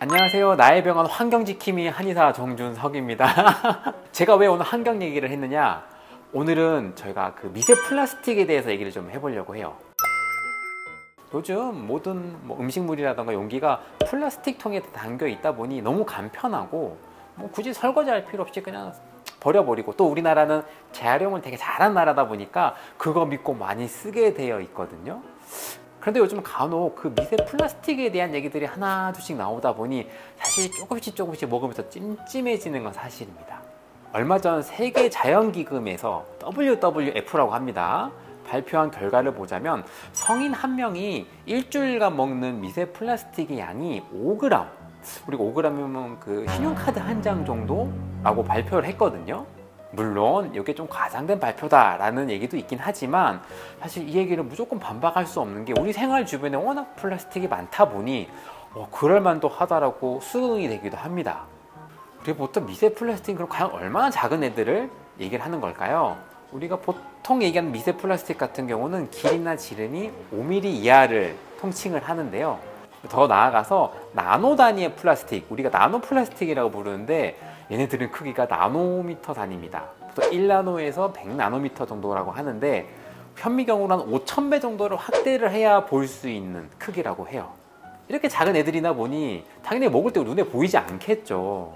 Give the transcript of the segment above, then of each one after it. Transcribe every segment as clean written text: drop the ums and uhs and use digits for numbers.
안녕하세요. 나의 병원 환경지킴이 한의사 정준석입니다. 제가 왜 오늘 환경 얘기를 했느냐, 오늘은 저희가 그 미세 플라스틱에 대해서 얘기를 좀 해보려고 해요. 요즘 모든 음식물이라던가 용기가 플라스틱 통에 담겨 있다 보니 너무 간편하고 굳이 설거지할 필요 없이 그냥 버려버리고, 또 우리나라는 재활용을 되게 잘한 나라다 보니까 그거 믿고 많이 쓰게 되어 있거든요. 그런데 요즘 간혹 그 미세 플라스틱에 대한 얘기들이 하나 둘씩 나오다 보니 사실 조금씩 먹으면서 찜찜해지는 건 사실입니다. 얼마 전 세계 자연기금에서 WWF라고 합니다. 발표한 결과를 보자면 성인 한 명이 일주일간 먹는 미세 플라스틱의 양이 5g, 우리가 5g이면 그 신용카드 한 장 정도라고 발표를 했거든요. 물론 이게 좀 과장된 발표다라는 얘기도 있긴 하지만, 사실 이 얘기를 무조건 반박할 수 없는 게 우리 생활 주변에 워낙 플라스틱이 많다 보니 그럴 만도 하다라고 수긍이 되기도 합니다. 그리고 보통 미세 플라스틱은 그럼 과연 얼마나 작은 애들을 얘기를 하는 걸까요? 우리가 보통 얘기하는 미세 플라스틱 같은 경우는 길이나 지름이 5mm 이하를 통칭을 하는데요. 더 나아가서 나노 단위의 플라스틱, 우리가 나노 플라스틱이라고 부르는데 얘네들은 크기가 나노미터 단위입니다. 보통 1나노에서 100나노미터 정도라고 하는데 현미경으로 한 5000배 정도를 확대를 해야 볼 수 있는 크기라고 해요. 이렇게 작은 애들이나 보니 당연히 먹을 때 눈에 보이지 않겠죠.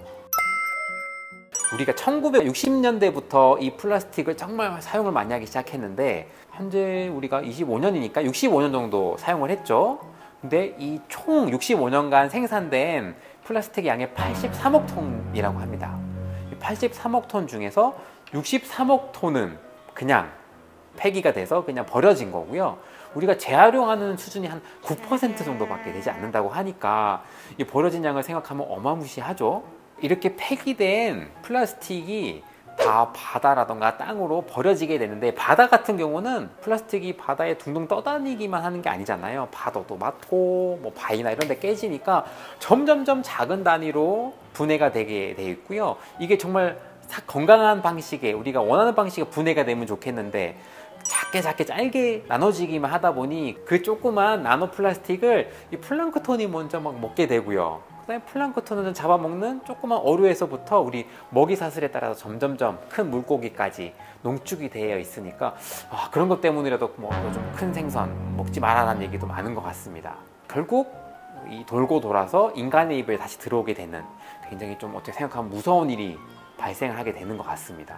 우리가 1960년대부터 이 플라스틱을 정말 사용을 많이 하기 시작했는데, 현재 우리가 25년이니까 65년 정도 사용을 했죠. 근데 이 총 65년간 생산된 플라스틱 양의 83억 톤이라고 합니다. 83억 톤 중에서 63억 톤은 그냥 폐기가 돼서 그냥 버려진 거고요. 우리가 재활용하는 수준이 한 9% 정도밖에 되지 않는다고 하니까 이 버려진 양을 생각하면 어마무시하죠. 이렇게 폐기된 플라스틱이 다 바다라던가 땅으로 버려지게 되는데, 바다 같은 경우는 플라스틱이 바다에 둥둥 떠다니기만 하는 게 아니잖아요. 파도도 맞고 바위나 이런 데 깨지니까 점점점 작은 단위로 분해가 되게 돼 있고요. 이게 정말 건강한 방식에, 우리가 원하는 방식의 분해가 되면 좋겠는데 작게 짧게 나눠지기만 하다 보니 그 조그만 나노 플라스틱을 이 플랑크톤이 먼저 먹게 되고요. 그다음에 플랑크톤을 잡아먹는 조그만 어류에서부터 우리 먹이 사슬에 따라서 점점점 큰 물고기까지 농축이 되어 있으니까 그런 것 때문이라도 좀 큰 생선 먹지 말아라는 얘기도 많은 것 같습니다. 결국 이 돌고 돌아서 인간의 입에 다시 들어오게 되는, 굉장히 좀 어떻게 생각하면 무서운 일이 발생하게 되는 것 같습니다.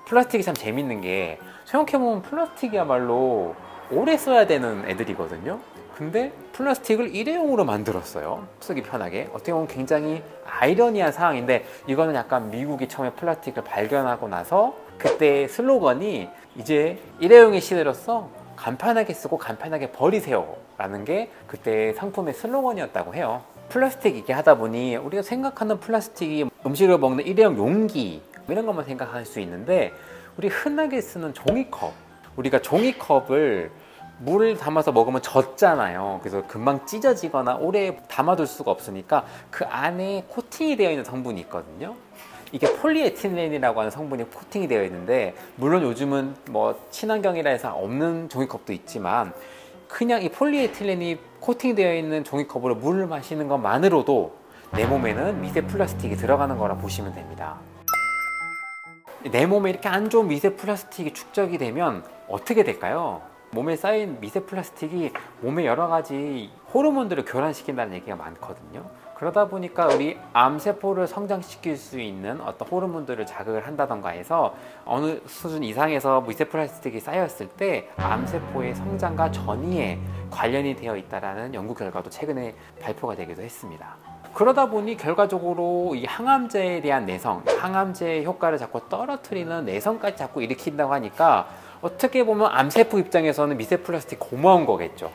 플라스틱이 참 재밌는 게, 생각해보면 플라스틱이야말로 오래 써야 되는 애들이거든요. 근데 플라스틱을 일회용으로 만들었어요. 쓰기 편하게. 어떻게 보면 굉장히 아이러니한 상황인데, 이거는 약간 미국이 처음에 플라스틱을 발견하고 나서 그때 슬로건이 이제 일회용의 시대로서 간편하게 쓰고 간편하게 버리세요 라는 게 그때 상품의 슬로건이었다고 해요. 플라스틱 얘기하다 보니 우리가 생각하는 플라스틱이 음식을 먹는 일회용 용기 이런 것만 생각할 수 있는데, 우리 흔하게 쓰는 종이컵, 우리가 종이컵을 물을 담아서 먹으면 젖잖아요. 그래서 금방 찢어지거나 오래 담아둘 수가 없으니까 그 안에 코팅이 되어 있는 성분이 있거든요. 이게 폴리에틸렌이라고 하는 성분이 코팅이 되어 있는데, 물론 요즘은 친환경이라 해서 없는 종이컵도 있지만 그냥 이 폴리에틸렌이 코팅되어 있는 종이컵으로 물을 마시는 것만으로도 내 몸에는 미세 플라스틱이 들어가는 거라 보시면 됩니다. 내 몸에 이렇게 안 좋은 미세 플라스틱이 축적이 되면 어떻게 될까요? 몸에 쌓인 미세 플라스틱이 몸에 여러 가지 호르몬들을 교란시킨다는 얘기가 많거든요. 그러다 보니까 우리 암세포를 성장시킬 수 있는 어떤 호르몬들을 자극을 한다던가 해서 어느 수준 이상에서 미세 플라스틱이 쌓였을 때 암세포의 성장과 전이에 관련이 되어 있다는 연구 결과도 최근에 발표가 되기도 했습니다. 그러다 보니 결과적으로 이 항암제에 대한 내성, 항암제의 효과를 자꾸 떨어뜨리는 내성까지 자꾸 일으킨다고 하니까 어떻게 보면 암세포 입장에서는 미세 플라스틱 고마운 거겠죠.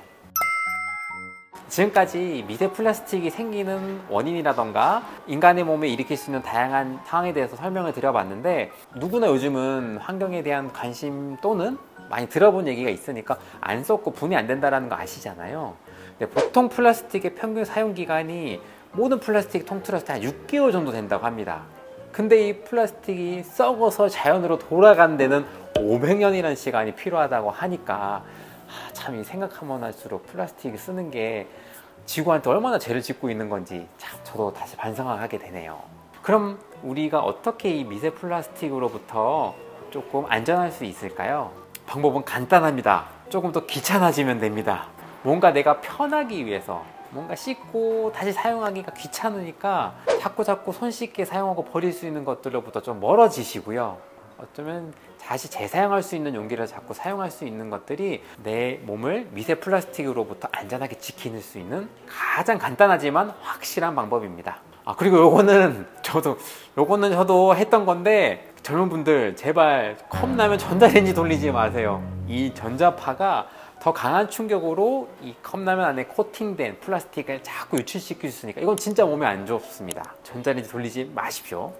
지금까지 미세 플라스틱이 생기는 원인이라던가 인간의 몸에 일으킬 수 있는 다양한 상황에 대해서 설명을 드려봤는데, 누구나 요즘은 환경에 대한 관심 또는 많이 들어본 얘기가 있으니까 안 썼고 분해 안 된다는 거 아시잖아요. 근데 보통 플라스틱의 평균 사용기간이 모든 플라스틱 통틀어서 한 6개월 정도 된다고 합니다. 근데 이 플라스틱이 썩어서 자연으로 돌아간 데는 500년이라는 시간이 필요하다고 하니까 참 생각하면 할수록 플라스틱을 쓰는 게 지구한테 얼마나 죄를 짓고 있는 건지 참 저도 다시 반성하게 되네요. 그럼 우리가 어떻게 이 미세 플라스틱으로부터 조금 안전할 수 있을까요? 방법은 간단합니다. 조금 더 귀찮아지면 됩니다. 뭔가 내가 편하기 위해서, 뭔가 씻고 다시 사용하기가 귀찮으니까 자꾸 손 씻게 사용하고 버릴 수 있는 것들로부터 좀 멀어지시고요. 어쩌면 다시 재사용할 수 있는 용기를 자꾸 사용할 수 있는 것들이 내 몸을 미세 플라스틱으로부터 안전하게 지킬 수 있는 가장 간단하지만 확실한 방법입니다. 그리고 요거는 저도 했던 건데, 젊은 분들 제발 컵라면 전자레인지 돌리지 마세요. 이 전자파가 더 강한 충격으로 이 컵라면 안에 코팅된 플라스틱을 자꾸 유출시킬 수 있으니까 이건 진짜 몸에 안 좋습니다. 전자레인지 돌리지 마십시오.